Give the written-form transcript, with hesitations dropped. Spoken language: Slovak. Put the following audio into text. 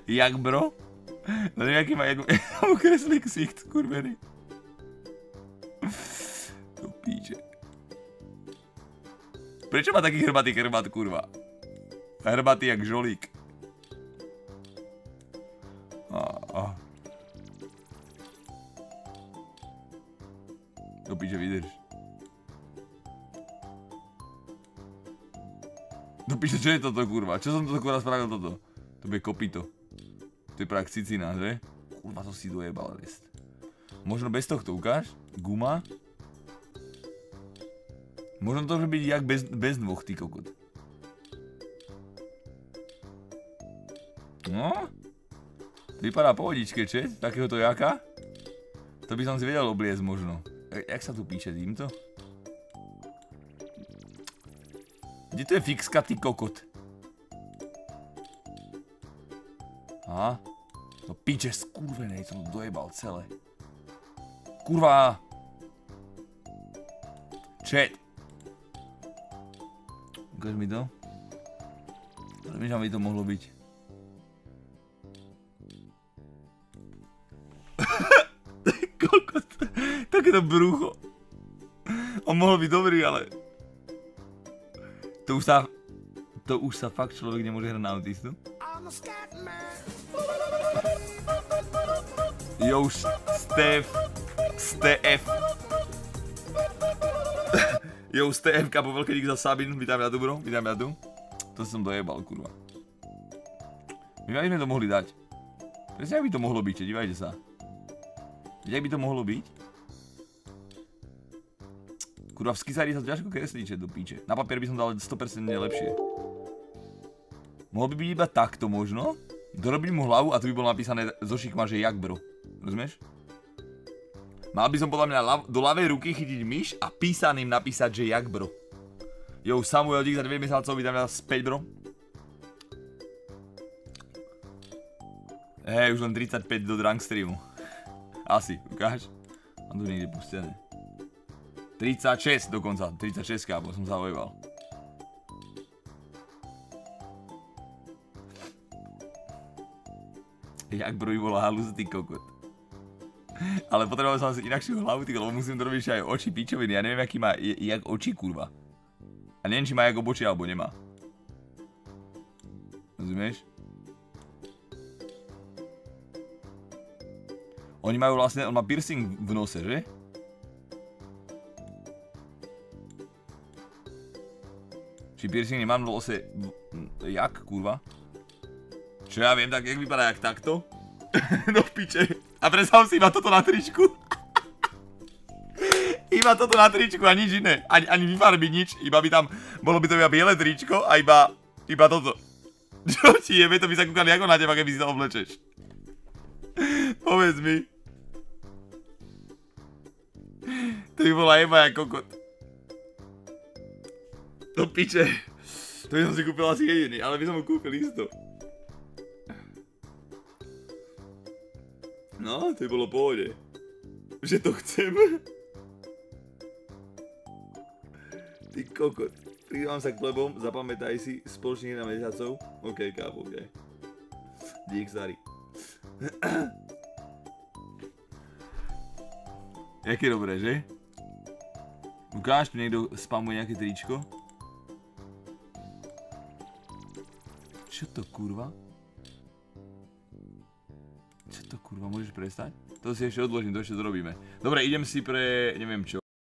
Jak bro? No nejaký má jak... Ukreslí ksicht, kurvený. To píče. Prečo má taký hrbatý chrbát, kurva? Hrbatý jak žolík. To píče, vydrž. To píče, čo je toto, kurva? Čo som toto, kurva, spravil toto? To bude kopito. To je práve cicina, že? Kurva, to si dojebal rest. Možno bez tohto, ukáž? Guma? Možno to môže byť jak bez dvoch, ty kokot. No? Vypadá pohodičke, če? Takéhoto jaka? To by som si vedel obliecť možno. Jak sa tu píše týmto? Kde tu je fixka, ty kokot? Aha. No píče, skurvenej, som to dojebal celé. Kurva! Chat. Ukáž mi to. Rozmýšľam, by to mohlo byť. Kokot. Takéto brucho. On mohol byť dobrý, ale... To už sa fakt človek nemôže hrať na autistu. Yo, Stef. Jo, Stefka po veľký dík za Sabin, vítam ja tu, bro, vítam ja tu. To som dojebal, kurva. My sme to mohli dať. Presne, jak by to mohlo byť, dívajte sa. Jak by to mohlo byť? Kurva, v skizári sa to ťažko kreslí, do píče. Na papier by som dal 100% lepšie. Mohlo by byť iba takto možno? Dorobiť mu hlavu a tu by bolo napísané zo šikma, že jak bro. Rozumieš? Mal by som podľa mňa do ľavej ruky chytiť myš a písaným napísať, že jak bro. Jo, Samuel, dík za 9 mesiacov, vítam vás späť, bro. Hej, už len 35 do drunk streamu. Asi, ukáž? Mám tu niekde pustené. 36 dokonca, 36 kábo, som zaujíval. Jak bro by bola halúza, ty kokot. Ale potreboval som asi inakšiu hlavu, ty, lebo musím to robiť aj oči pičoviny. Ja neviem, aký má, jak oči, kurva. A neviem, či má jak obočie, alebo nemá. Rozumieš? Oni majú vlastne, on má piercing v nose, že? Či piercing nemám v nose, jak, kurva? Čo ja viem, tak jak vypadá, jak takto? No piče. A predstav si iba toto na tričku. Iba toto na tričku a nič iné. Ani vyfarbiť nič, iba by tam, bolo by to iba biele tričko a iba toto. Čo ti jebe, to by sa kúkali ako na teba, keby si to oblečeš. Povedz mi. To by bola jeba jak kokot. To piče. To by som si kúpil asi jediný, ale by som ho kúpil isto. No, to by bolo pohode. Že to chcem. Ty kokot. Pridám sa k plebom, zapamätaj si, spoločných na mesiacov. OK, kápo, OK. Dík, starý. Jaké dobré, že? Ukáž, tu niekto spamuje nejaké tričko. Čo to, kurva? Čo to, kurva, môžeš prestať? To si ešte odložím, to ešte zrobíme. Dobre, idem si pre, neviem čo.